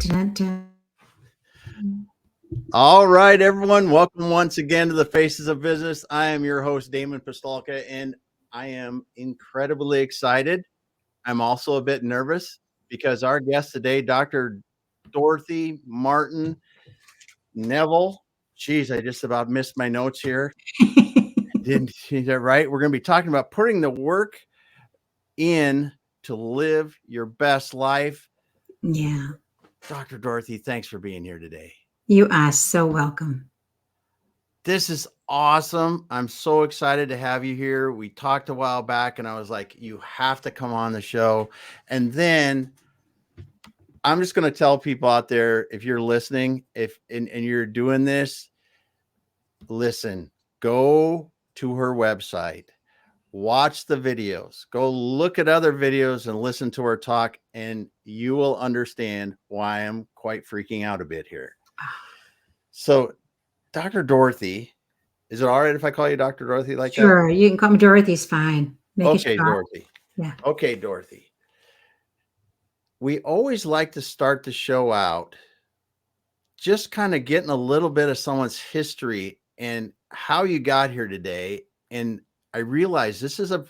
Dun, dun. All right, everyone. Welcome once again to the Faces of Business. I am your host, Damon Pistolka, and I am incredibly excited. I'm also a bit nervous because our guest today, Dr. Dorothy Martin-Neville. Geez, I just about missed my notes here. Didn't see that right? We're going to be talking about putting the work in to live your best life. Yeah, Dr. Dorothy, thanks for being here today. you are so welcome. This is awesome. I'm so excited to have you here. We talked a while back and I was like, you have to come on the show. And then I'm just going to tell people out there, if you're listening, and you're doing this, listen, go to her website, watch the videos, go look at other videos and listen to her talk, and you will understand why I'm quite freaking out a bit here. So, Dr. Dorothy, is it all right if I call you Dr. Dorothy like that? Sure, you can call me Dorothy's fine. Make it Okay, short. Dorothy. Yeah. Okay, Dorothy. We always like to start the show out just kind of getting a little bit of someone's history and how you got here today. And I realize this is a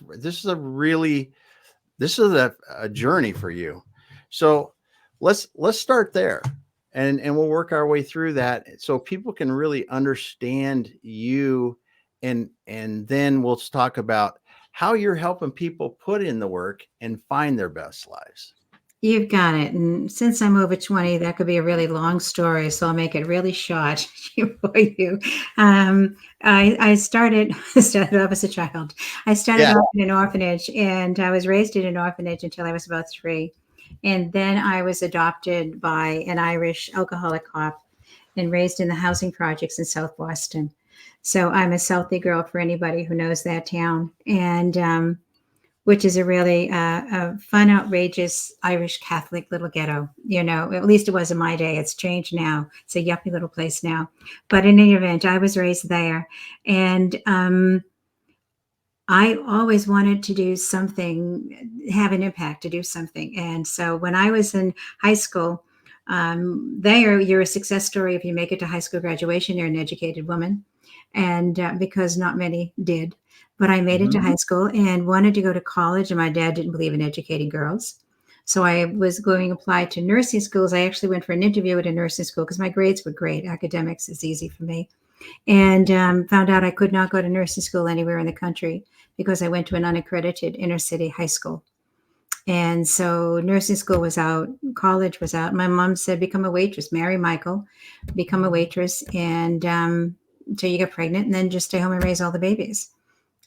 journey for you. So let's start there and we'll work our way through that so people can really understand you, and then we'll talk about how you're helping people put in the work and find their best lives. You've got it. And since I'm over 20, that could be a really long story. So I'll make it really short for you. I started off as a child. I started off in an orphanage, and I was raised in an orphanage until I was about 3. And then I was adopted by an Irish alcoholic cop and raised in the housing projects in South Boston. So I'm a Southie girl for anybody who knows that town. And which is a really fun, outrageous Irish Catholic little ghetto. You know, at least it was in my day. It's changed now. It's a yuppie little place now. But in any event, I was raised there. And I always wanted to do something, have an impact, to do something. And so when I was in high school, there you're a success story if you make it to high school graduation. You're an educated woman. And because not many did. But I made it to high school and wanted to go to college, and my dad didn't believe in educating girls. So I was going to apply to nursing schools. I actually went for an interview at a nursing school because my grades were great. Academics is easy for me. And found out I could not go to nursing school anywhere in the country because I went to an unaccredited inner city high school. And so nursing school was out, college was out. My mom said, become a waitress, marry Michael, become a waitress, and until you get pregnant, and then just stay home and raise all the babies.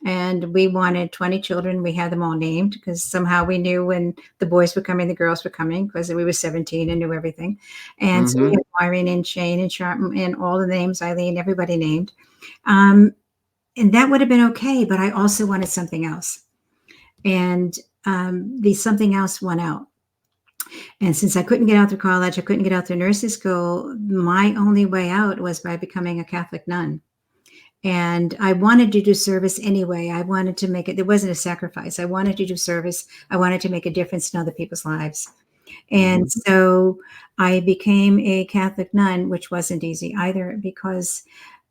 And we wanted 20 children. We had them all named because somehow we knew when the boys were coming, the girls were coming, because we were 17 and knew everything. And so we had Maureen and Shane and Sharp and all the names, Eileen, everybody named. And that would have been okay, but I also wanted something else. And the something else won out. And since I couldn't get out through college, I couldn't get out through nursing school, my only way out was by becoming a Catholic nun. And I wanted to do service anyway. I wanted to make it, there wasn't a sacrifice. I wanted to do service. I wanted to make a difference in other people's lives. And so I became a Catholic nun, which wasn't easy either because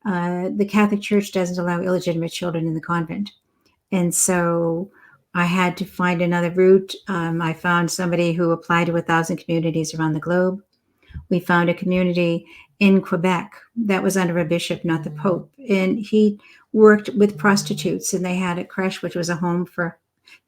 the Catholic Church doesn't allow illegitimate children in the convent. And so I had to find another route. I found somebody who applied to 1,000 communities around the globe. We found a community in Quebec that was under a bishop, not the Pope. And he worked with prostitutes, and they had a creche, which was a home for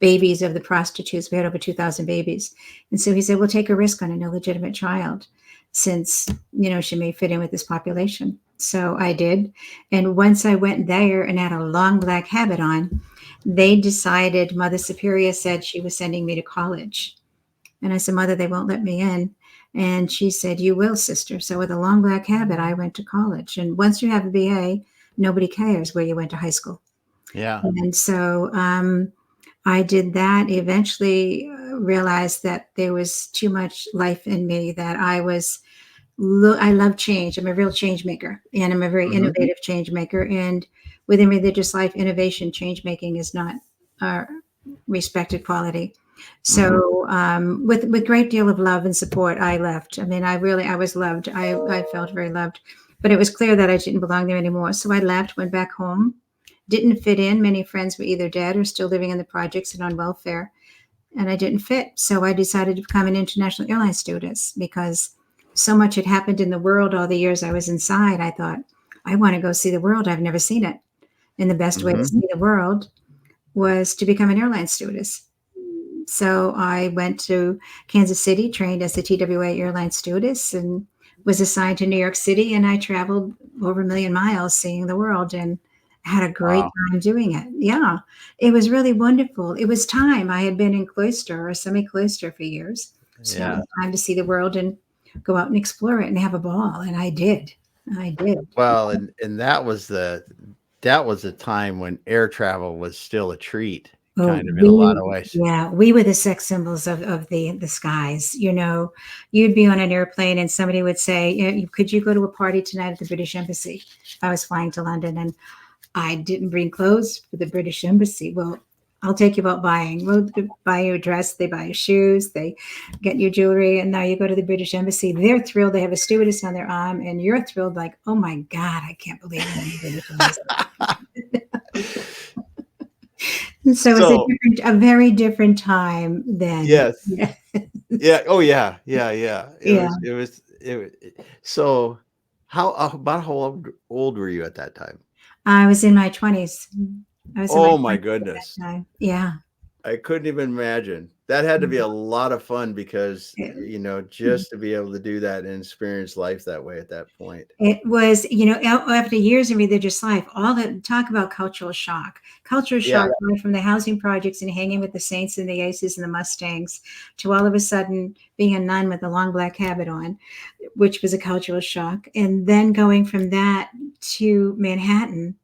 babies of the prostitutes. We had over 2,000 babies. And so he said, we'll take a risk on an illegitimate child since, you know, she may fit in with this population. So I did. And once I went there and had a long black habit on, they decided, Mother Superior said she was sending me to college. And I said, Mother, they won't let me in. And she said, you will, sister. So with a long black habit, I went to college. And once you have a BA, nobody cares where you went to high school. Yeah. And so I did that, eventually realized that there was too much life in me, that I love change. I'm a real change maker, and I'm a very innovative change maker. And within religious life, innovation, change making is not a respected quality. Mhm. So with great deal of love and support, I left. I mean, I was loved. I felt very loved, but it was clear that I didn't belong there anymore. So I left, went back home, didn't fit in. Many friends were either dead or still living in the projects and on welfare, and I didn't fit. So I decided to become an international airline stewardess because so much had happened in the world all the years I was inside. I thought, I want to go see the world. I've never seen it. And the best way to Mhm. see the world was to become an airline stewardess. So I went to Kansas City, trained as a TWA airline stewardess, and was assigned to New York City. And I traveled over 1,000,000 miles seeing the world and had a great Wow. time doing it. Yeah, it was really wonderful. It was time. I had been in cloister or semi cloister for years. So it Yeah. was time to see the world and go out and explore it and have a ball. And I did. I did. Well, and that was a time when air travel was still a treat, Oh, kind of in a lot of ways. we were the sex symbols of the skies. You know, you'd be on an airplane and somebody would say, "Could you go to a party tonight at the British Embassy?" If I was flying to London and I didn't bring clothes for the British Embassy, well, I'll take you out buying. Well, they buy you a dress, they buy you shoes, they get you jewelry, and now you go to the British Embassy. They're thrilled. They have a stewardess on their arm, and you're thrilled, like, "Oh my God, I can't believe I'm in the British Embassy." So it's So, a very different time then. yes. Yeah. Yeah. Oh, yeah. Yeah, yeah. Yeah. So how about how old were you at that time? I was in my 20s. I was in my Oh my 20s at goodness. that time. Yeah. I couldn't even imagine. That had to be a lot of fun because, just to be able to do that and experience life that way at that point. It was, after years of religious life, all that talk about cultural shock. Cultural Yeah. shock went from the housing projects and hanging with the Saints and the Aces and the Mustangs to all of a sudden being a nun with a long black habit on, which was a cultural shock. And then going from that to Manhattan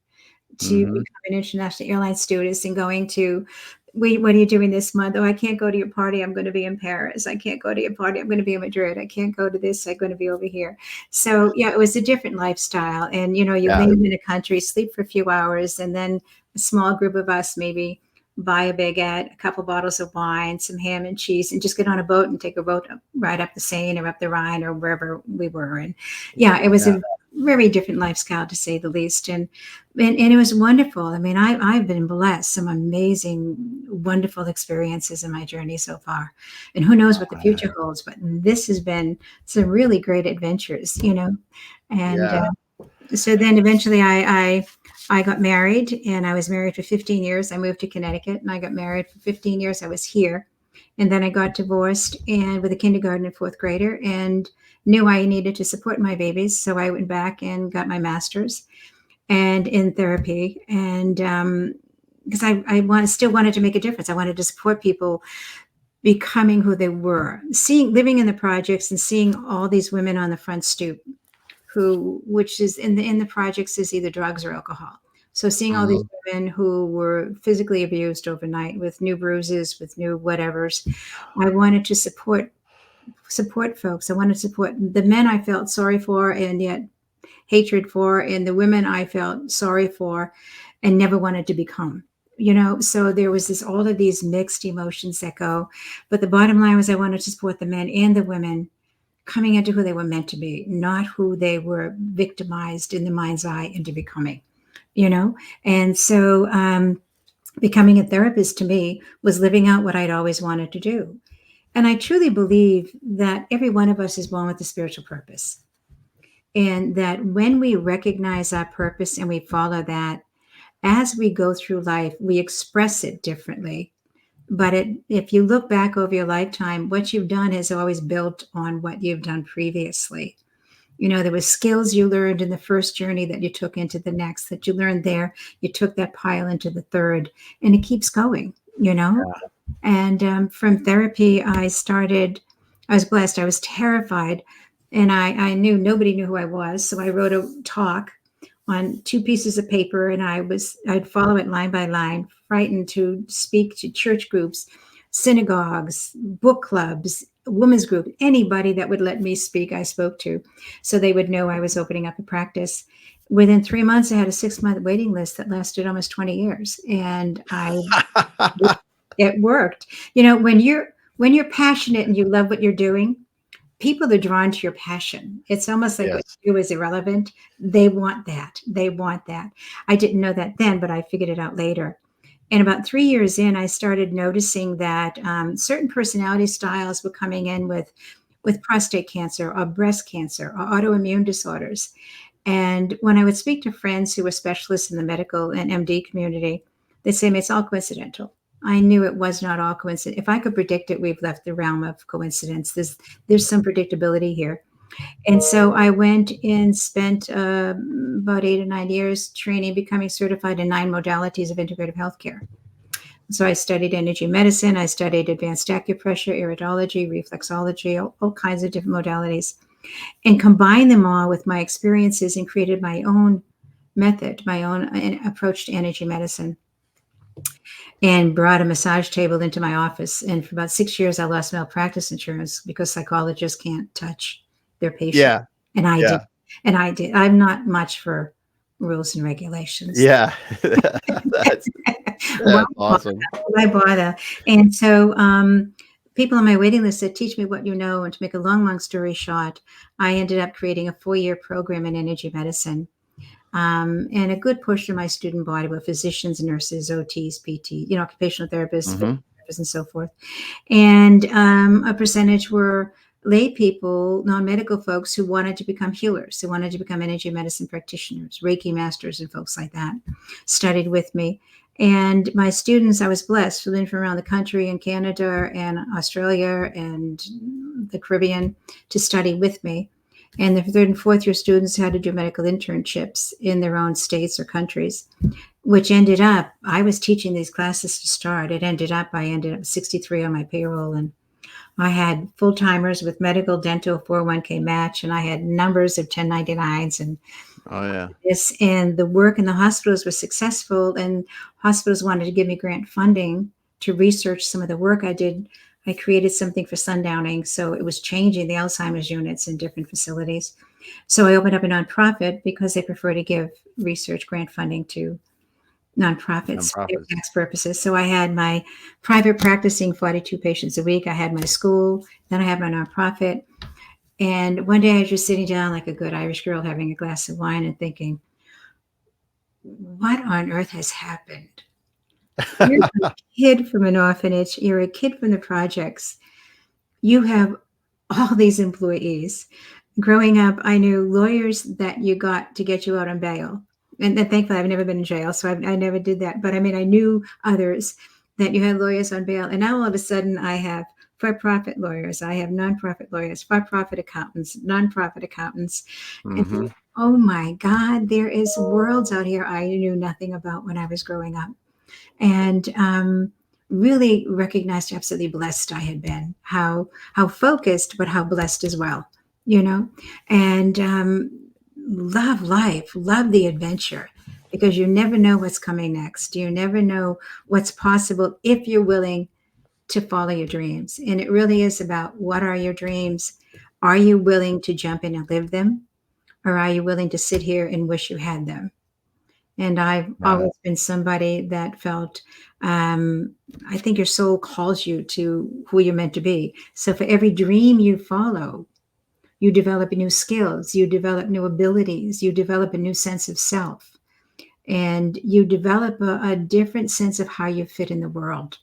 to Mhm. become an international airline stewardess and going to, wait, what are you doing this month? Oh, I can't go to your party. I'm going to be in Paris. I can't go to your party. I'm going to be in Madrid. I can't go to this. I'm going to be over here. So yeah, it was a different lifestyle. And you Yeah. land in a country, sleep for a few hours, and then a small group of us maybe buy a baguette, a couple bottles of wine, some ham and cheese, and just get on a boat and take a boat ride up the Seine or up the Rhine or wherever we were. And yeah, it was Yeah. a very different lifestyle to say the least. And it was wonderful. I mean, I've been blessed, some amazing, wonderful experiences in my journey so far. And who knows what the future holds, but this has been some really great adventures. And Yeah. so then eventually I got married, and I was married for 15 years. I moved to Connecticut and I got married for 15 years. I was here. And then I got divorced and with a kindergarten and fourth grader and knew I needed to support my babies. So I went back and got my master's and in therapy. And because still wanted to make a difference. I wanted to support people becoming who they were, living in the projects and seeing all these women on the front stoop which is in the projects is either drugs or alcohol. So seeing all these Mhm. women who were physically abused overnight with new bruises, with new whatevers, I wanted to support folks. I wanted to support the men I felt sorry for and yet hatred for, and the women I felt sorry for and never wanted to become. So there was all of these mixed emotions that go. But the bottom line was I wanted to support the men and the women coming into who they were meant to be, not who they were victimized in the mind's eye into becoming, you know? And so becoming a therapist to me was living out what I'd always wanted to do. And I truly believe that every one of us is born with a spiritual purpose. And that when we recognize our purpose and we follow that, as we go through life, we express it differently. But if you look back over your lifetime, what you've done has always built on what you've done previously. There were skills you learned in the first journey that you took into the next, that you learned there, you took that pile into the third, and it keeps going. And from therapy, I was blessed. I was terrified. And I knew nobody knew who I was. So I wrote a talk on two pieces of paper, and I'd follow it line by line, frightened to speak to church groups, synagogues, book clubs, women's group, anybody that would let me speak, I spoke to, so they would know I was opening up a practice. Within 3 months, I had a 6-month waiting list that lasted almost 20 years, and I It worked. When you're passionate and you love what you're doing, people are drawn to your passion. It's almost like what Yes. you do is irrelevant. They want that. They want that. I didn't know that then, but I figured it out later. And about 3 years in, I started noticing that certain personality styles were coming in with prostate cancer or breast cancer or autoimmune disorders. And when I would speak to friends who were specialists in the medical and MD community, they'd say, it's all coincidental. I knew it was not all coincidence. If I could predict it, we've left the realm of coincidence. There's some predictability here. And so I went and spent about 8 or 9 years training, becoming certified in 9 modalities of integrative healthcare. So I studied energy medicine, I studied advanced acupressure, iridology, reflexology, all kinds of different modalities, and combined them all with my experiences and created my own method, my own approach to energy medicine, and brought a massage table into my office. And for about 6 years, I lost malpractice insurance because psychologists can't touch their patients. Yeah. And I did. Yeah. And I did. I'm not much for rules and regulations. Yeah. That's Why awesome. why bother? And so people on my waiting list said, teach me what you know. And to make a long story short, I ended up creating a 4-year program in energy medicine. And a good portion of my student body were physicians, nurses, OTs, PT, occupational therapists, Hmm. and so forth. And a percentage were lay people, non-medical folks who wanted to become healers, who wanted to become energy medicine practitioners, Reiki masters, and folks like that studied with me. And my students, I was blessed, flew in from around the country and Canada and Australia and the Caribbean to study with me. And the third and fourth year students had to do medical internships in their own states or countries, which ended up, I was teaching these classes to start. I ended up 63 on my payroll, and I had full timers with medical, dental, 401k match, and I had numbers of 1099s and Oh yeah. this. And the work in the hospitals was successful, and hospitals wanted to give me grant funding to research some of the work I did. I created something for sundowning, so it was changing the Alzheimer's units in different facilities. So I opened up a nonprofit because they prefer to give research grant funding to nonprofits for their Nonprofits. tax purposes. So I had my private practicing 42 patients a week. I had my school, then I had my nonprofit. And one day I was just sitting down like a good Irish girl having a glass of wine and thinking, what on earth has happened? You're a kid from an orphanage, you're a kid from the projects. You have all these employees. Growing up, I knew lawyers that you got to get you out on bail. And thankfully, I've never been in jail, so I never did that. But I mean, I knew others that you had lawyers on bail. And now all of a sudden, I have for profit lawyers, I have nonprofit lawyers, for profit accountants, nonprofit accountants. And Hmm. oh my God, there is worlds out here I knew nothing about when I was growing up. And really recognized how absolutely blessed I had been, how focused, but how blessed as well, you know, and love life, love the adventure, because you never know what's coming next. You never know what's possible if you're willing to follow your dreams. And it really is about, what are your dreams? Are you willing to jump in and live them? Or are you willing to sit here and wish you had them? And I've Yeah. always been somebody that felt, um, I think your soul calls you to who you're meant to be. So for every dream you follow, you develop new skills, you develop new abilities, you develop a new sense of self, and you develop a different sense of how you fit in the world.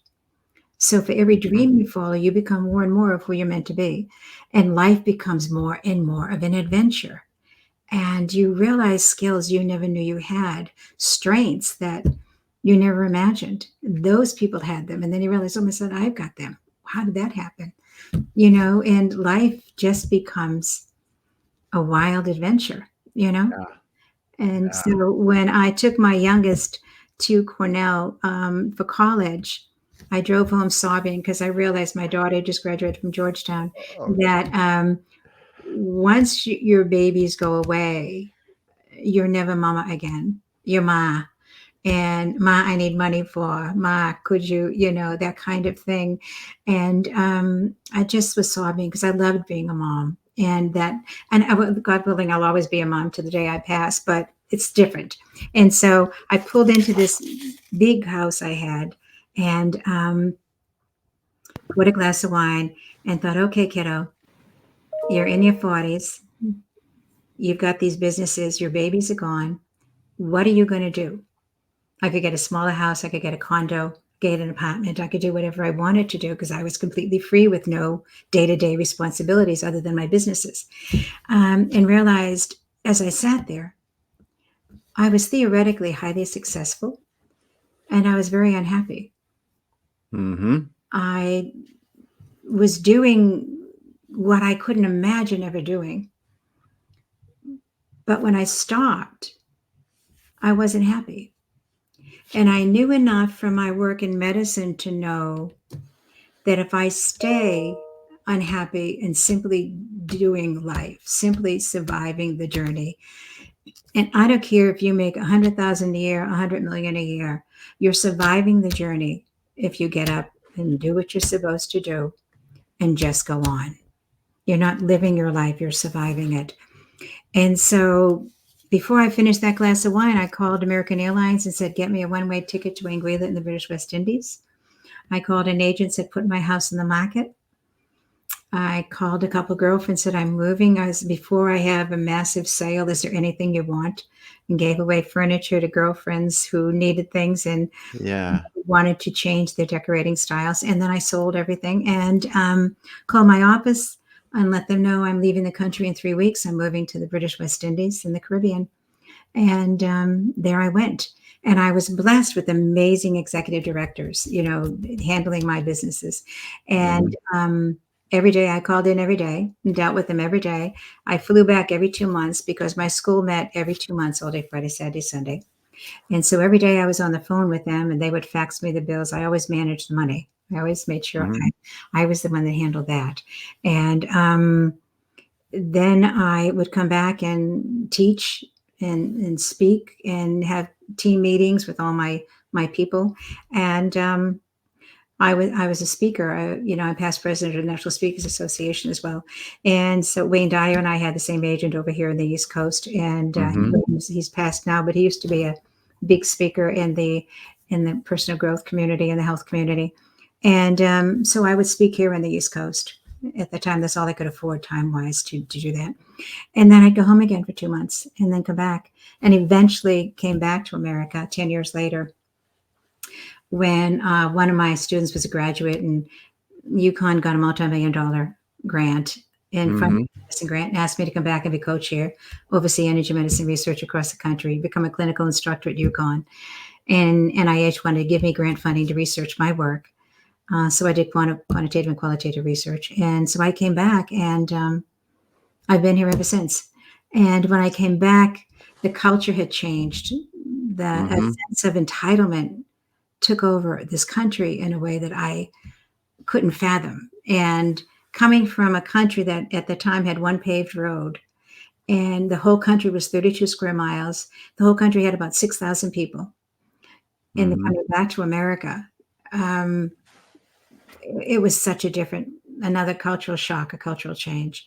So for every Hmm. dream you follow, you become more and more of who you're meant to be. And life becomes more and more of an adventure. And you realize skills you never knew you had, strengths that you never imagined. Those people had them. And then you realize, oh my God, I've got them. How did that happen? And life just becomes a wild adventure. Yeah. And Yeah. so when I took my youngest to Cornell for college, I drove home sobbing because I realized my daughter just graduated from Georgetown, Oh, that once your babies go away, you're never mama again. You're ma. And ma, I need money for ma. Could you, that kind of thing. And I just was sobbing because I loved being a mom. God willing, I'll always be a mom to the day I pass, but it's different. And so I pulled into this big house I had, and poured a glass of wine and thought, okay, kiddo, you're in your 40s. You've got these businesses. Your babies are gone. What are you going to do? I could get a smaller house. I could get a condo, get an apartment. I could do whatever I wanted to do because I was completely free with no day-to-day responsibilities other than my businesses. And realized as I sat there, I was theoretically highly successful and I was very unhappy. Mm-hmm. I was doing what I couldn't imagine ever doing. But when I stopped, I wasn't happy. And I knew enough from my work in medicine to know that if I stay unhappy and simply doing life, simply surviving the journey, and I don't care if you make 100,000 a year, 100 million a year, you're surviving the journey if you get up and do what you're supposed to do and just go on. You're not living your life, you're surviving it. And so before I finished that glass of wine, I called American Airlines and said, get me a one-way ticket to Anguilla in the British West Indies. I called an agent, said, put my house in the market. I called a couple of girlfriends, said, I'm moving. Before I have a massive sale, is there anything you want? And gave away furniture to girlfriends who needed things and Yeah. wanted to change their decorating styles. And then I sold everything and called my office and let them know I'm leaving the country in 3 weeks. I'm moving to the British West Indies in the Caribbean. And there I went. And I was blessed with amazing executive directors, handling my businesses. And every day I called in every day and dealt with them every day. I flew back every 2 months because my school met every 2 months, all day, Friday, Saturday, Sunday. And so every day I was on the phone with them and they would fax me the bills. I always managed the money. I always made sure Mm-hmm. I was the one that handled that. And then I would come back and teach and speak and have team meetings with all my people. And I was a speaker. I'm past president of the National Speakers Association as well. And so Wayne Dyer and I had the same agent over here in the East Coast, and Mm-hmm. he's passed now, but he used to be a big speaker in the personal growth community and the health community. And so I would speak here on the East Coast. At the time, that's all I could afford time wise to do that. And then I'd go home again for 2 months and then come back. And eventually came back to America 10 years later when one of my students was a graduate and UConn got a multi-million-dollar grant and funding Mm-hmm. medicine grant and asked me to come back and be co-chair, oversee energy medicine research across the country, become a clinical instructor at UConn. And NIH wanted to give me grant funding to research my work. So I did quantitative and qualitative research. And so I came back and I've been here ever since. And when I came back, the culture had changed. A Mm-hmm. sense of entitlement took over this country in a way that I couldn't fathom. And coming from a country that at the time had one paved road and the whole country was 32 square miles, the whole country had about 6,000 people. And then Mm-hmm. coming back to America, um, it was such another cultural shock, a cultural change,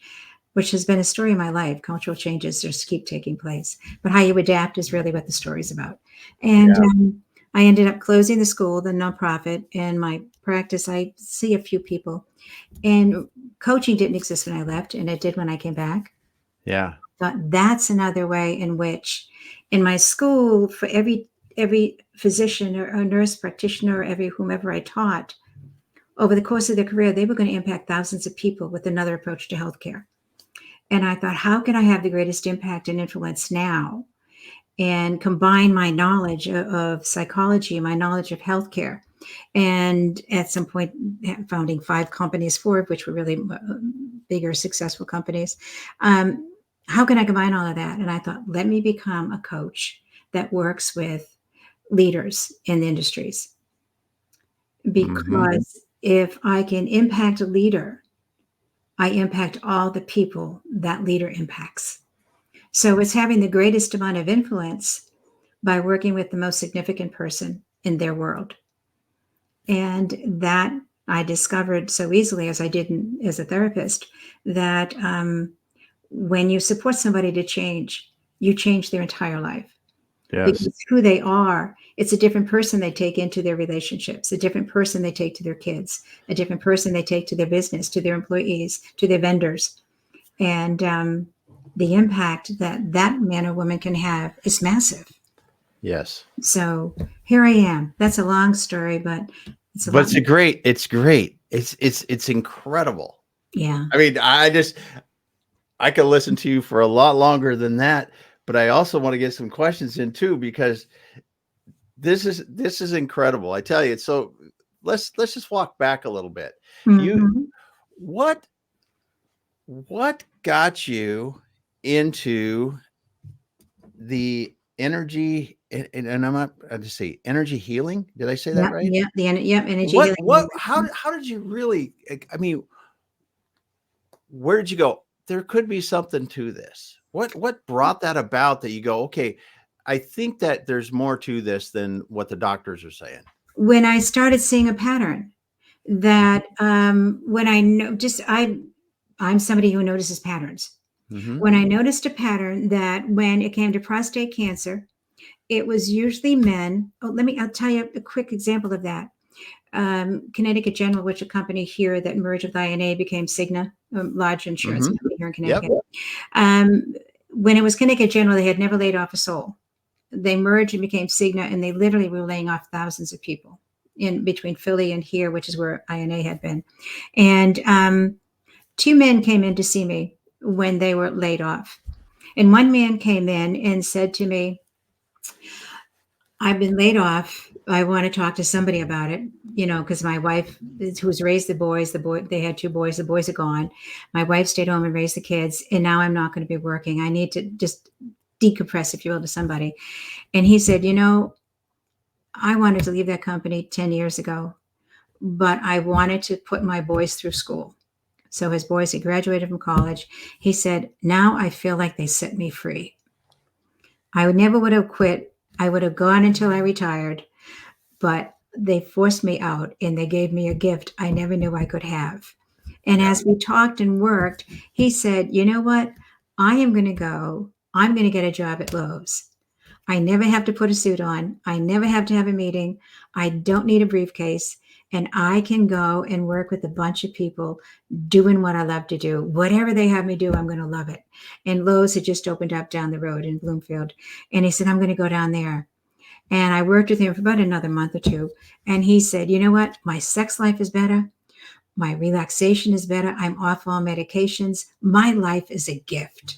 which has been a story of my life. Cultural changes just keep taking place. But how you adapt is really what the story's about. And Yeah. I ended up closing the school, the nonprofit, and my practice. I see a few people. And coaching didn't exist when I left, and it did when I came back. Yeah. But that's another way in which, in my school, for every physician or nurse practitioner, or every whomever I taught, over the course of their career, they were going to impact thousands of people with another approach to healthcare. And I thought, how can I have the greatest impact and influence now and combine my knowledge of psychology, my knowledge of healthcare, and at some point founding 5 companies, 4 of which were really bigger, successful companies. How can I combine all of that? And I thought, let me become a coach that works with leaders in the industries. Mm-hmm. Because if I can impact a leader, I impact all the people that leader impacts. So it's having the greatest amount of influence by working with the most significant person in their world. And that I discovered so easily as I did as a therapist that when you support somebody to change, you change their entire life. Yes. because who they are, it's a different person they take into their relationships, a different person they take to their kids, a different person they take to their business, to their employees, to their vendors. And the impact that that man or woman can have is massive. Yes. So here I am. That's a long story, but it's a But lot. it's a great, it's great. It's incredible. Yeah. I mean, I could listen to you for a lot longer than that, but I also want to get some questions in too, because this is incredible. I tell you, it's so let's just walk back a little bit. You Mm-hmm. what what got you into the energy and I'm not I just say energy healing? Did I say that Yep. right? Yep. Yep. Energy healing. How did you really I mean, where did you go? There could be something to this. What brought that about that you go, okay, I think that there's more to this than what the doctors are saying. When I started seeing a pattern that when I know just I'm somebody who notices patterns. Mm-hmm. When I noticed a pattern that when it came to prostate cancer, it was usually men. Oh, I'll tell you a quick example of that. Connecticut General, which is a company here that merged with INA, became Cigna, a large insurance Mm-hmm. company here in Yep. Connecticut. When it was Connecticut General, they had never laid off a soul. They merged and became Cigna, and they literally were laying off thousands of people in between Philly and here, which is where INA had been. And two men came in to see me when they were laid off. And one man came in and said to me, I've been laid off. I want to talk to somebody about it, because my wife, who's raised they had two boys, the boys are gone. My wife stayed home and raised the kids, and now I'm not going to be working. I need to just decompress, if you will, to somebody. And he said, I wanted to leave that company 10 years ago, but I wanted to put my boys through school. So his boys had graduated from college. He said, now I feel like they set me free. I never would have quit. I would have gone until I retired, but they forced me out and they gave me a gift I never knew I could have. And Yeah. as we talked and worked, he said, you know what? I'm going to get a job at Lowe's. I never have to put a suit on. I never have to have a meeting. I don't need a briefcase. And I can go and work with a bunch of people doing what I love to do. Whatever they have me do, I'm going to love it. And Lowe's had just opened up down the road in Bloomfield. And he said, I'm going to go down there. And I worked with him for about another month or two. And he said, you know what? My sex life is better. My relaxation is better. I'm off all medications. My life is a gift.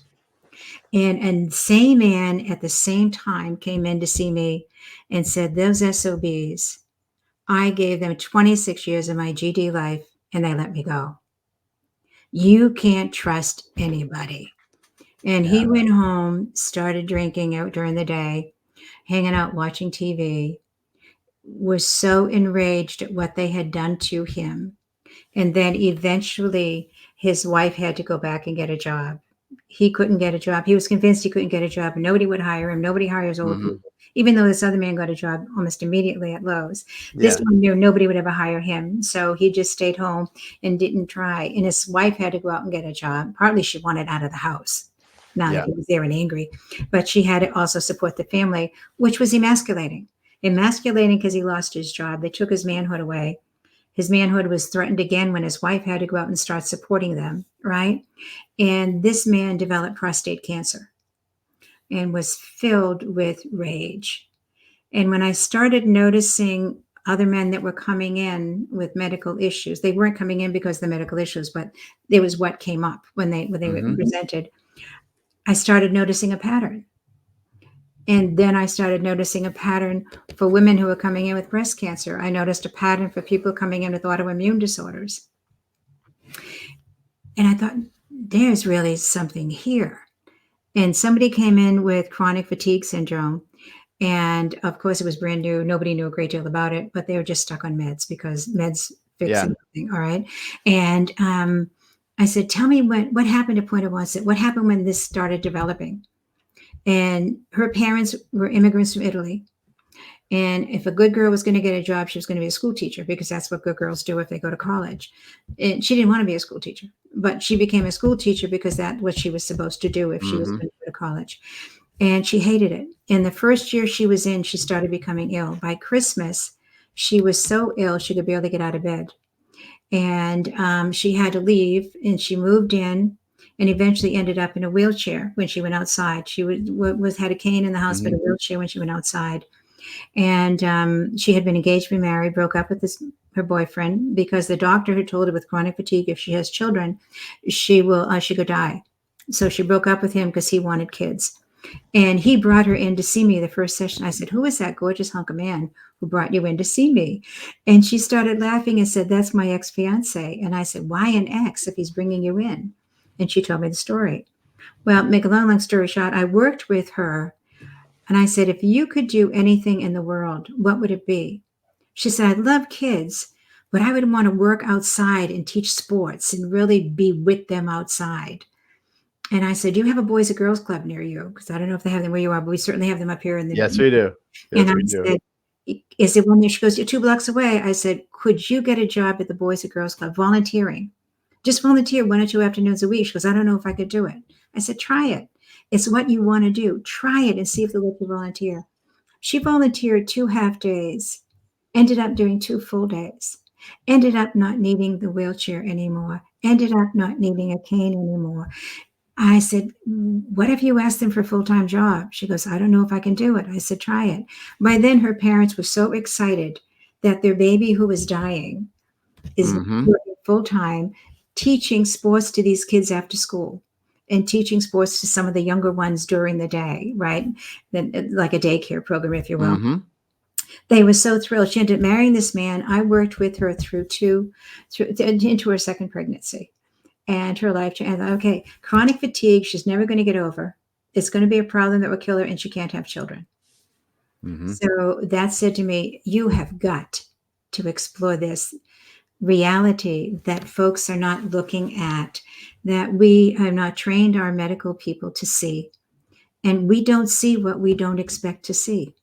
And same man at the same time came in to see me and said, those SOBs, I gave them 26 years of my GD life and they let me go. You can't trust anybody. And he Yeah. went home, started drinking out during the day, hanging out, watching TV, was so enraged at what they had done to him. And then eventually his wife had to go back and get a job. He couldn't get a job. He was convinced he couldn't get a job. Nobody would hire him. Nobody hires old Mm-hmm. people. Even though this other man got a job almost immediately at Lowe's. This Yeah. one knew nobody would ever hire him. So he just stayed home and didn't try. And his wife had to go out and get a job. Partly she wanted out of the house now Yeah. that he was there and angry. But she had to also support the family, which was emasculating. Emasculating because he lost his job. They took his manhood away. His manhood was threatened again when his wife had to go out and start supporting them, right? And this man developed prostate cancer and was filled with rage. And when I started noticing other men that were coming in with medical issues, they weren't coming in because of the medical issues, but it was what came up when they Mm-hmm. presented. I started noticing a pattern. And then I started noticing a pattern for women who were coming in with breast cancer. I noticed a pattern for people coming in with autoimmune disorders. And I thought, there's really something here. And somebody came in with chronic fatigue syndrome. And of course, it was brand new. Nobody knew a great deal about it, but they were just stuck on meds because meds fix Yeah. everything. All right. And I said, tell me what happened to point of onset? What happened when this started developing? And her parents were immigrants from Italy. And if a good girl was going to get a job, she was going to be a school teacher because that's what good girls do if they go to college. And she didn't want to be a school teacher, but she became a school teacher because that's what she was supposed to do if she was Mm-hmm. going to go to college. and she hated it. In the first year she was in, she started becoming ill. By Christmas, she was so ill she could barely get out of bed, and she had to leave. And she moved in, and eventually ended up in a wheelchair when she went outside. She was had a cane in the house, but a wheelchair when she went outside. And she had been engaged to be married, broke up with her boyfriend because the doctor had told her with chronic fatigue, if she has children, she could die. So she broke up with him because he wanted kids. And he brought her in to see me the first session. I said, "Who is that gorgeous hunk of man who brought you in to see me?" And she started laughing and said, "That's my ex-fiance." And I said, "Why an ex if he's bringing you in?" And she told me the story. Well, make a long story short, I worked with her, and I said, "If you could do anything in the world, what would it be?" She said, "I love kids, but I would want to work outside and teach sports and really be with them outside." And I said, "Do you have a boys and girls club near you?" Because I don't know if they have them where you are, but we certainly have them up here in the. Yes, we do. And Yes, I we do. said, "Is it one there?" She goes, "You're 2 blocks away." I said, "Could you get a job at the Boys and Girls Club volunteering? Just volunteer 1 or 2 afternoons a week." She goes, "I don't know if I could do it." I said, "Try it. It's what you want to do. Try it and see if they'll let you volunteer." She volunteered 2 half days, ended up doing 2 full days, ended up not needing the wheelchair anymore, ended up not needing a cane anymore. I said, "What if you asked them for a full-time job?" She goes, "I don't know if I can do it." I said, "Try it." By then, her parents were so excited that their baby who was dying is Mm-hmm. working full-time, teaching sports to these kids after school and teaching sports to some of the younger ones during the day, right? Like a daycare program, if you will. Mm-hmm. They were so thrilled. She ended up marrying this man. I worked with her into her second pregnancy. And her life changed. Okay, chronic fatigue, she's never going to get over. It's going to be a problem that will kill her, and she can't have children. Mm-hmm. So that said to me, you have got to explore this reality that folks are not looking at, that we have not trained our medical people to see. And we don't see what we don't expect to see.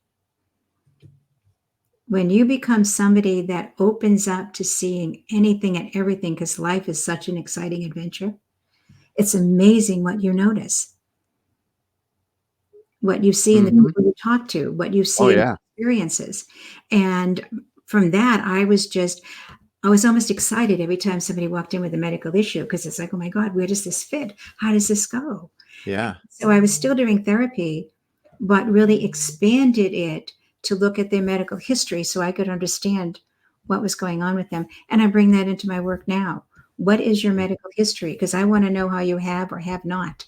When you become somebody that opens up to seeing anything and everything, because life is such an exciting adventure, it's amazing what you notice, what you see in the Mm-hmm. people you talk to, what you Oh see in yeah. experiences. And from that, I was almost excited every time somebody walked in with a medical issue because it's like, oh my God, where does this fit? How does this go? Yeah. So I was still doing therapy, but really expanded it to look at their medical history so I could understand what was going on with them. And I bring that into my work now. What is your medical history? Because I want to know how you have or have not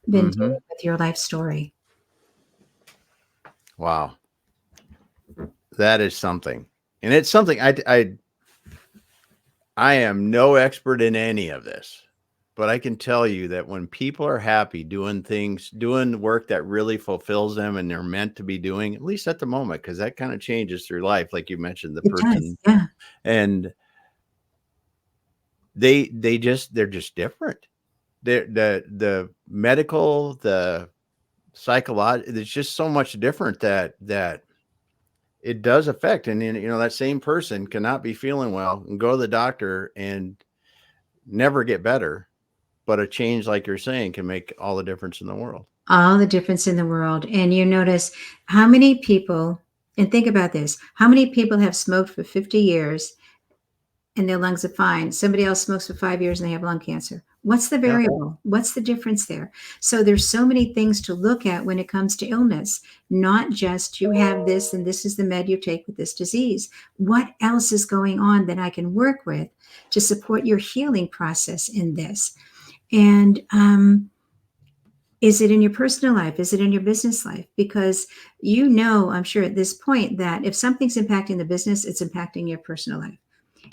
been Mm-hmm. dealing with your life story. Wow. That is something. And it's something I am no expert in any of this, but I can tell you that when people are happy doing things, doing work that really fulfills them and they're meant to be doing, at least at the moment, because that kind of changes through life, like you mentioned, the It does. person, Yeah. and they're just different. The medical, the psychological, it's just so much different that it does affect. And then, that same person cannot be feeling well and go to the doctor and never get better. But a change, like you're saying, can make all the difference in the world. All the difference in the world. And you notice how many people, and think about this, how many people have smoked for 50 years and their lungs are fine? Somebody else smokes for 5 years and they have lung cancer. What's the Yeah. variable? What's the difference there? So there's so many things to look at when it comes to illness, not just you have this and this is the med you take with this disease. What else is going on that I can work with to support your healing process in this? And is it in your personal life? Is it in your business life? Because I'm sure at this point that if something's impacting the business, it's impacting your personal life.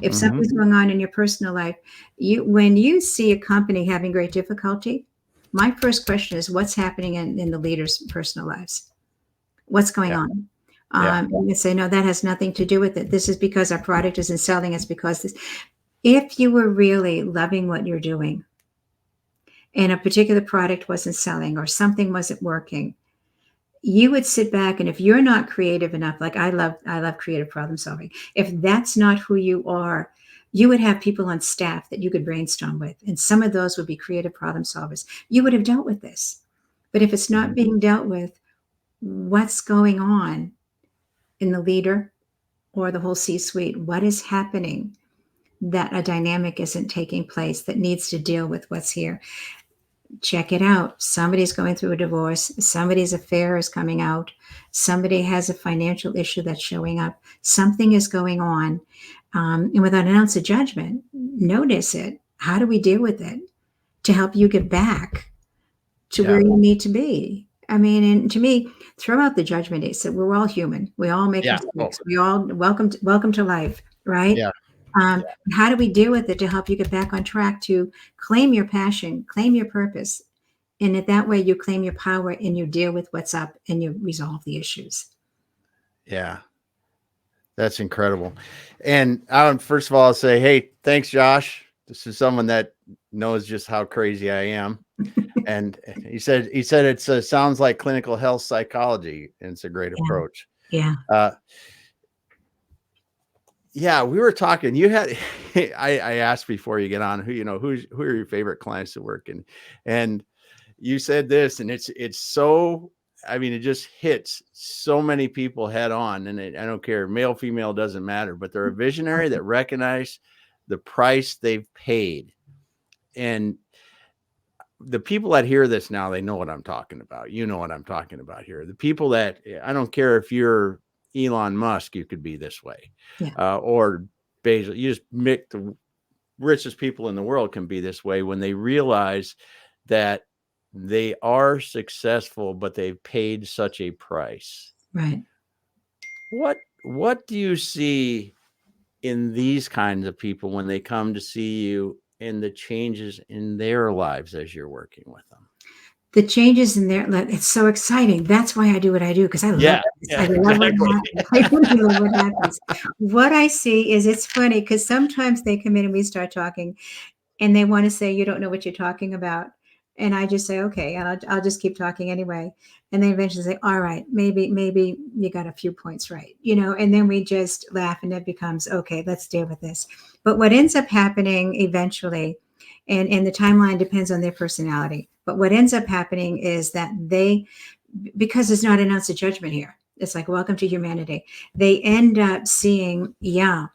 If Mm-hmm. something's going on in your personal life, when you see a company having great difficulty, my first question is what's happening in the leaders' personal lives? What's going Yeah. on? Yeah. You can say, no, that has nothing to do with it. This is because our product isn't selling. It's because this. If you were really loving what you're doing and a particular product wasn't selling or something wasn't working, you would sit back, and if you're not creative enough, like I love creative problem solving. If that's not who you are, you would have people on staff that you could brainstorm with, and some of those would be creative problem solvers. You would have dealt with this. But if it's not Mhm. being dealt with, what's going on in the leader or the whole C suite? What is happening that a dynamic isn't taking place that needs to deal with what's here? Check it out. Somebody's going through a divorce, somebody's affair is coming out, somebody has a financial issue that's showing up, something is going on. And without an ounce of judgment, notice it. How do we deal with it to help you get back to where Yeah. you need to be? I mean, and to me, throw out the judgment. It's that we're all human. We all make Yeah. Oh, mistakes. We all welcome to life, right? yeah. How do we deal with it to help you get back on track to claim your passion, claim your purpose, and that way you claim your power and you deal with what's up and you resolve the issues. Yeah. That's incredible. And first of all, I'll say, hey, thanks, Josh. This is someone that knows just how crazy I am. And he said it's sounds like clinical health psychology, and it's a great Yeah. approach. Yeah. Uh, yeah, we were talking. You had I asked before you get on who are your favorite clients to work in, and you said this, and it's so. I mean, it just hits so many people head on, and I don't care, male, female, doesn't matter. But they're a visionary that recognize the price they've paid, and the people that hear this now, they know what I'm talking about. You know what I'm talking about here. The people that I don't care if you're Elon Musk, you could be this way, Yeah. or Bezos. You just make the richest people in the world can be this way when they realize that they are successful, but they've paid such a price. Right. What do you see in these kinds of people when they come to see you and the changes in their lives as you're working with them? The changes in there, like, it's so exciting. That's why I do what I do because I love Yeah, this. I yeah, love what exactly. happens. I really love what happens. What I see is it's funny because sometimes they come in and we start talking and they want to say, "You don't know what you're talking about." And I just say, "Okay," and I'll just keep talking anyway. And they eventually say, "All right, maybe you got a few points right," and then we just laugh and it becomes, "Okay, let's deal with this." But what ends up happening eventually, and the timeline depends on their personality, but what ends up happening is that because there's not an ounce of judgment here, it's like, welcome to humanity. They end up seeing, yeah,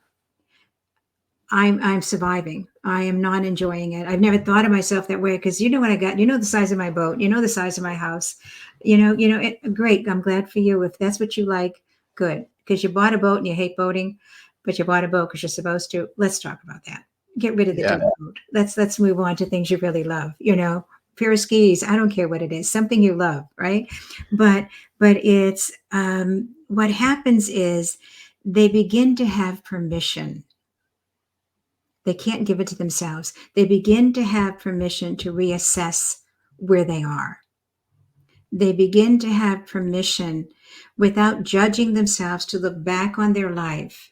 I'm surviving. I am not enjoying it. I've never thought of myself that way because you know what I got. You know the size of my boat. You know the size of my house. Great. I'm glad for you. If that's what you like, good. Because you bought a boat and you hate boating, but you bought a boat because you're supposed to. Let's talk about that. Get rid of the Yeah, damn boat. Let's move on to things you really love. Pair of skis. I don't care what it is. Something you love, right? But it's what happens is they begin to have permission. They can't give it to themselves. They begin to have permission to reassess where they are. They begin to have permission without judging themselves to look back on their life.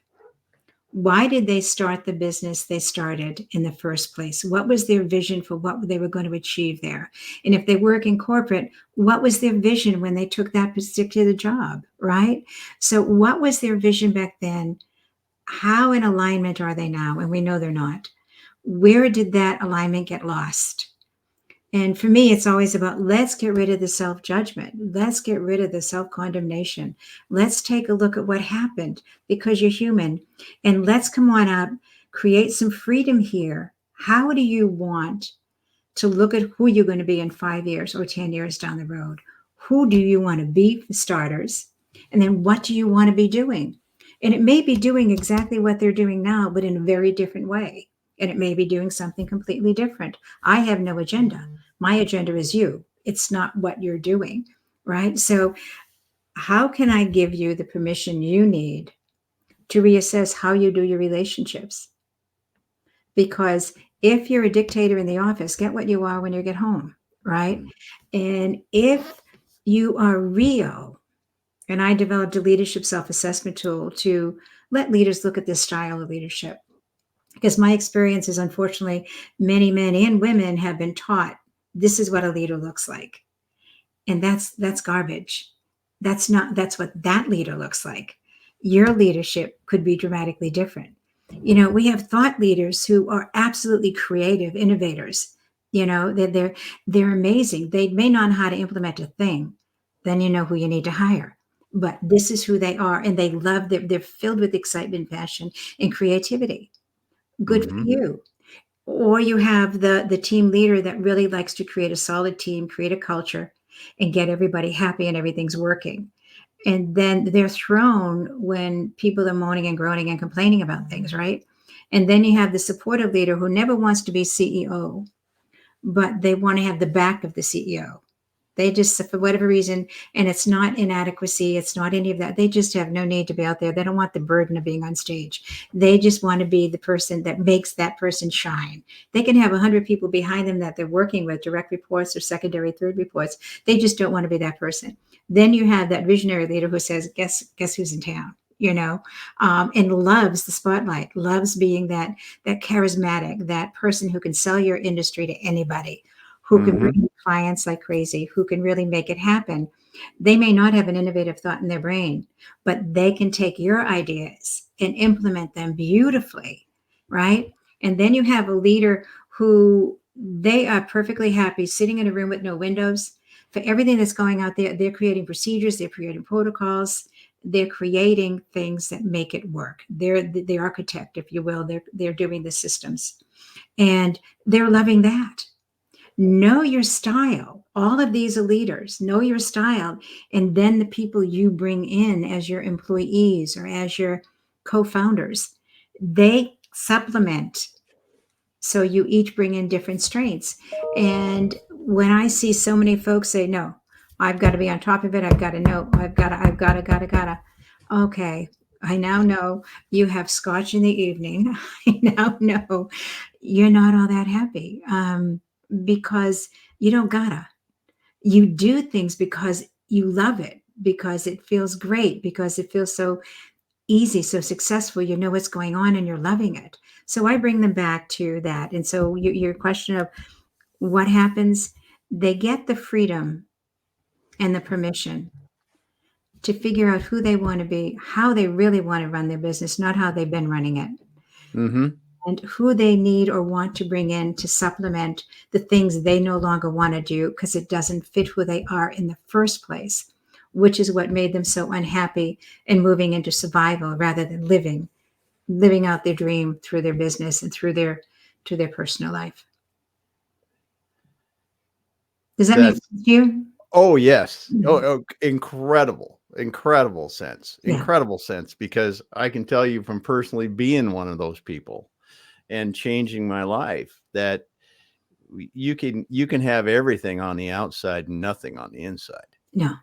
Why did they start the business they started in the first place? What was their vision for what they were going to achieve there? And if they work in corporate, what was their vision when they took that particular job, right? So, what was their vision back then? How in alignment are they now? And we know they're not. Where did that alignment get lost? And for me, it's always about let's get rid of the self judgment. Let's get rid of the self condemnation. Let's take a look at what happened because you're human. And let's come on up, create some freedom here. How do you want to look at who you're going to be in 5 years or 10 years down the road? Who do you want to be for starters? And then what do you want to be doing? And it may be doing exactly what they're doing now, but in a very different way. And it may be doing something completely different. I have no agenda. My agenda is you. It's not what you're doing, right? So, how can I give you the permission you need to reassess how you do your relationships? Because if you're a dictator in the office, get what you are when you get home, right? mm, And if you are real, and I developed a leadership self assessment tool to let leaders look at this style of leadership. Because my experience is unfortunately, many men and women have been taught this is what a leader looks like. And that's garbage. That's what that leader looks like. Your leadership could be dramatically different. We have thought leaders who are absolutely creative innovators. They're amazing. They may not know how to implement a thing. Then you know who you need to hire. But this is who they are, and they love. They're filled with excitement, passion, and creativity. Good for Mm-hmm. you. Or you have the team leader that really likes to create a solid team, create a culture, and get everybody happy and everything's working. And then they're thrown when people are moaning and groaning and complaining about things, right? And then you have the supportive leader who never wants to be CEO, but they want to have the back of the CEO. They just, for whatever reason, and it's not inadequacy, it's not any of that. They just have no need to be out there. They don't want the burden of being on stage. They just want to be the person that makes that person shine. They can have 100 people behind them that they're working with, direct reports or secondary, third reports. They just don't want to be that person. Then you have that visionary leader who says, guess who's in town? And loves the spotlight, loves being that charismatic, that person who can sell your industry to anybody, who can Mm-hmm. bring in clients like crazy, who can really make it happen. They may not have an innovative thought in their brain, but they can take your ideas and implement them beautifully, right? And then you have a leader who they are perfectly happy sitting in a room with no windows. For everything that's going out there, they're creating procedures, they're creating protocols, they're creating things that make it work. They're the architect, if you will. They're doing the systems, and they're loving that. Know your style. All of these are leaders. Know your style. And then the people you bring in as your employees or as your co founders, they supplement. So you each bring in different strengths. And when I see so many folks say, no, I've got to be on top of it. I've got to know. I've got to. Okay. I now know you have scotch in the evening. I now know you're not all that happy, because you don't gotta. You do things because you love it, because it feels great, because it feels so easy, so successful. You know what's going on and you're loving it. So I bring them back to that. And so your question of what happens, they get the freedom and the permission to figure out who they want to be, how they really want to run their business, not how they've been running it, Mm-hmm. and who they need or want to bring in to supplement the things they no longer want to do because it doesn't fit who they are in the first place, which is what made them so unhappy and moving into survival rather than living out their dream through their business and through their personal life. Does that make That's sense to you? Oh, yes. Oh, Mhm. incredible, Yeah, incredible sense, because I can tell you from personally being one of those people and changing my life that you can have everything on the outside and nothing on the inside. no,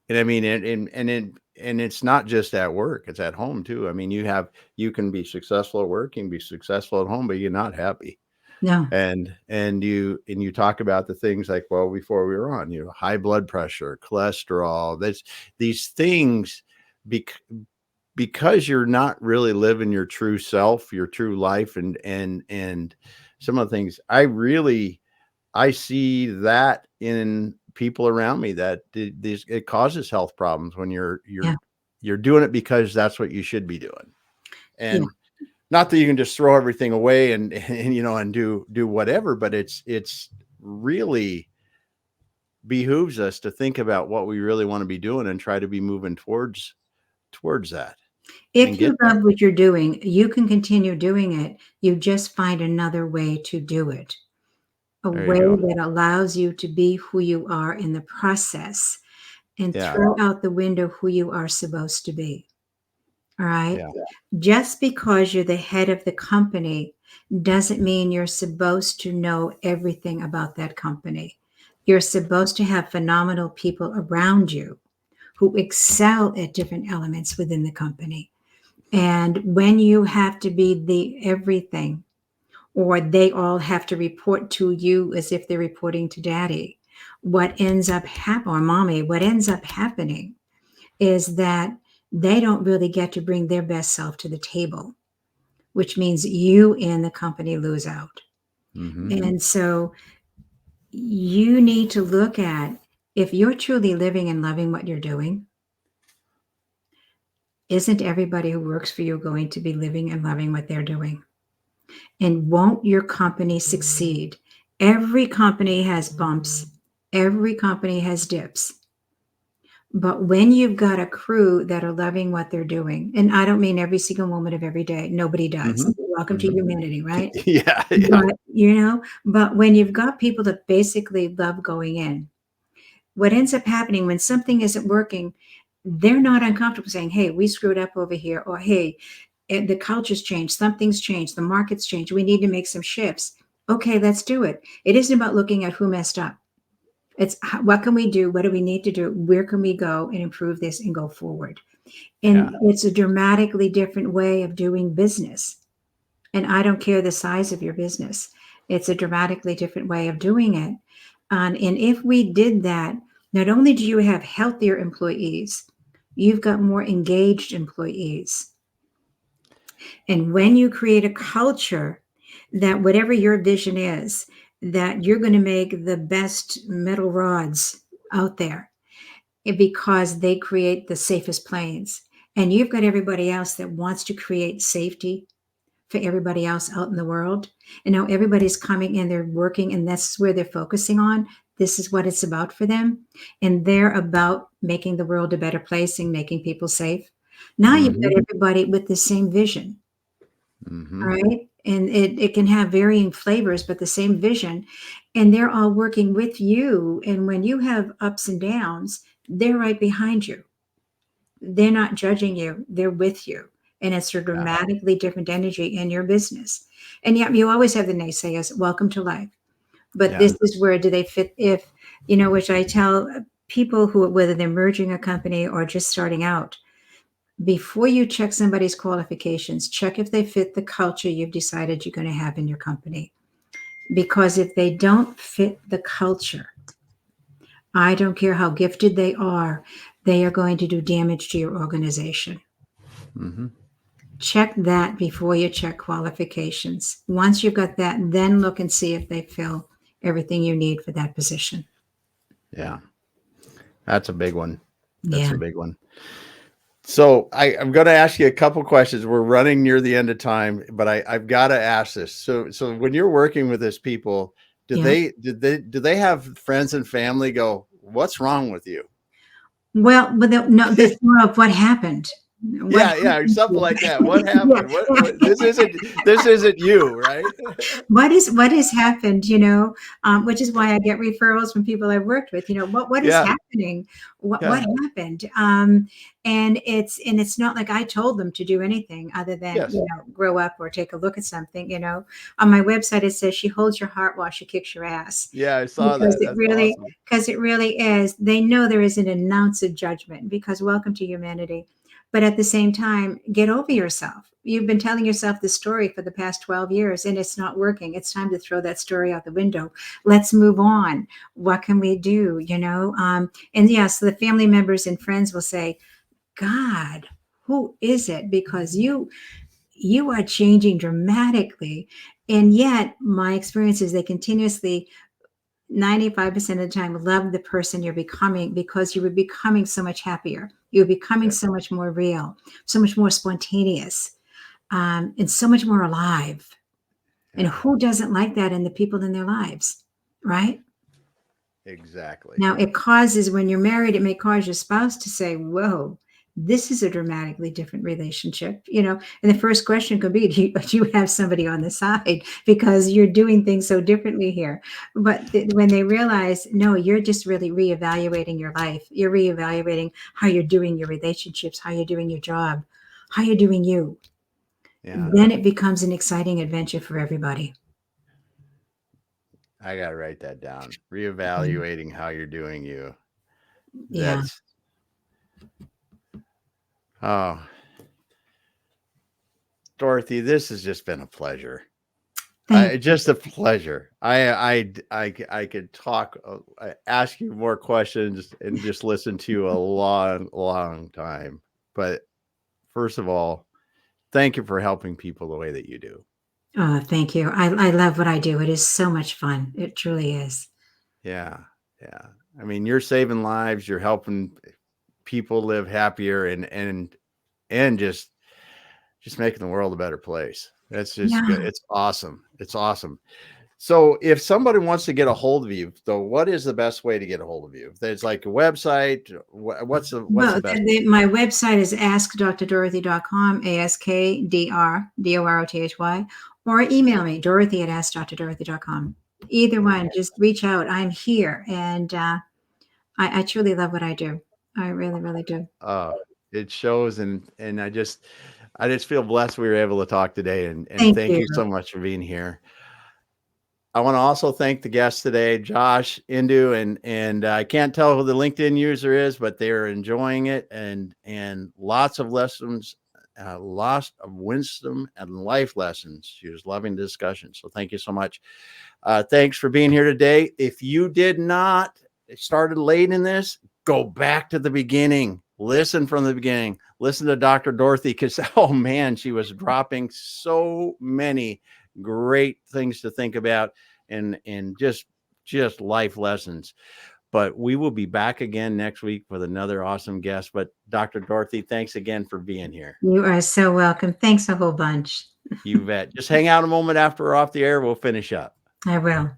And I mean, and it's not just at work; it's at home too. I mean, you can be successful at work, you can be successful at home, but you're not happy. no, And you talk about the things like, well, before we were on, high blood pressure, cholesterol, that's these things, bec- because you're not really living your true self, your true life. And some of the things I see that in people around me, that these it causes health problems when yeah, you're doing it because that's what you should be doing. yeah. And not that you can just throw everything away and do whatever, but it's really behooves us to think about what we really want to be doing and try to be moving towards that and If get you there. love what you're doing, you can continue doing it. You just find another way to do it, a There you way go. that allows you to be who you are in the process and Yeah. throw out the window who you are supposed to be. All right. Yeah. Just because you're the head of the company doesn't mean you're supposed to know everything about that company. You're supposed to have phenomenal people around you who excel at different elements within the company. And when you have to be the everything, or they all have to report to you as if they're reporting to daddy, what ends up happening, or mommy, what ends up happening is that they don't really get to bring their best self to the table, which means you and the company lose out. Hmm. And so you need to look at, if you're truly living and loving what you're doing, isn't everybody who works for you going to be living and loving what they're doing? And won't your company succeed Every company has bumps. Every company has dips. But when you've got a crew that are loving what they're doing, and I don't mean every single moment of every day, nobody does. Mm-hmm. Welcome to Mm-hmm. humanity, right? Yeah. Yeah. But, but when you've got people that basically love going in, what ends up happening when something isn't working, they're not uncomfortable saying, hey, we screwed up over here, or hey, the culture's changed, something's changed, the market's changed, we need to make some shifts. Okay, let's do it. It isn't about looking at who messed up. It's what can we do? What do we need to do? Where can we go and improve this and go forward? Yeah. And it's a dramatically different way of doing business. And I don't care the size of your business. It's a dramatically different way of doing it. And if we did that, not only do you have healthier employees, you've got more engaged employees. And when you create a culture that whatever your vision is, that you're going to make the best metal rods out there because they create the safest planes. And you've got everybody else that wants to create safety for everybody else out in the world. And now everybody's coming and they're working, and that's where they're focusing on. This is what it's about for them. And they're about making the world a better place and making people safe. Now you've Mm-hmm. got everybody with the same vision, Mm-hmm. right? And it can have varying flavors, but the same vision. And they're all working with you. And when you have ups and downs, they're right behind you. They're not judging you, they're with you. And it's a Yeah. dramatically different energy in your business. And yet you always have the naysayers, welcome to life. But Yeah. this is where do they fit if, which I tell people who, whether they're merging a company or just starting out, before you check somebody's qualifications, check if they fit the culture you've decided you're going to have in your company. Because if they don't fit the culture, I don't care how gifted they are going to do damage to your organization. Mm-hmm. Check that before you check qualifications. Once you've got that, then look and see if they fill everything you need for that position. Yeah. That's a big one. That's Yeah. a big one. So I'm going to ask you a couple questions. We're running near the end of time, but I've got to ask this. So when you're working with this people, do Yeah. they have friends and family go, what's wrong with you? Well, but no, that's more of what happened. What Yeah, yeah, happened something to like that. What you? happened? What this isn't you, right? What has happened, which is why I get referrals from people I've worked with. What is Yeah, happening? What yeah, happened? And it's not like I told them to do anything other than yes. grow up or take a look at something. On my website it says she holds your heart while she kicks your ass, Yeah, I saw because that. it That's really awesome. because it really is. They know there isn't an ounce of judgment, because welcome to humanity. But at the same time, get over yourself. You've been telling yourself this story for the past 12 years and it's not working. It's time to throw that story out the window. Let's move on. What can we do? And yes, the family members and friends will say, God, who is it? Because you are changing dramatically. And yet my experience is they continuously 95% of the time love the person you're becoming, because you were becoming so much happier. You're becoming Yeah, so much more real, so much more spontaneous, and so much more alive. And yeah, who doesn't like that in the people in their lives, right? exactly. Now, it causes, when you're married, it may cause your spouse to say, whoa, this is a dramatically different relationship, And the first question could be, do you have somebody on the side? Because you're doing things so differently here. But when they realize, no, you're just really reevaluating your life, you're reevaluating how you're doing your relationships, how you're doing your job, how you're doing you, Yeah, then it becomes an exciting adventure for everybody. I gotta write that down. Mm. Reevaluating how you're doing you. Yeah. That's oh, Dorothy, this has just been a pleasure. Thank Just a pleasure. I could talk, ask you more questions, and just listen to you a long, long time. But first of all, thank you for helping people the way that you do. Oh, thank you. I love what I do. It is so much fun. It truly is. Yeah, yeah. I mean, you're saving lives. You're helping people live happier, and just making the world a better place. That's just good. Yeah. It's awesome. It's awesome. So if somebody wants to get a hold of you, though, what is the best way to get a hold of you? If there's like a website, what's the Well, best? my website is askdrdorothy.com, AskDRDOROTHY, or email me, Dorothy at askdrdorothy.com. Either one, just reach out. I'm here. And I truly love what I do. I really, really do. It shows, and I just feel blessed we were able to talk today, and Thank thank you. you so much for being here. I want to also thank the guests today, Josh, Indu, and I can't tell who the LinkedIn user is, but they're enjoying it, and lots of lessons, lots of wisdom and life lessons. She was loving the discussion, so thank you so much. Thanks for being here today. If you did not started late in this, go back to the beginning. Listen from the beginning. Listen to Dr. Dorothy, because oh man, she was dropping so many great things to think about, and just life lessons. But we will be back again next week with another awesome guest. But Dr. Dorothy, thanks again for being here. You are so welcome. Thanks a whole bunch. You bet. Just hang out a moment after we're off the air. We'll finish up. I will.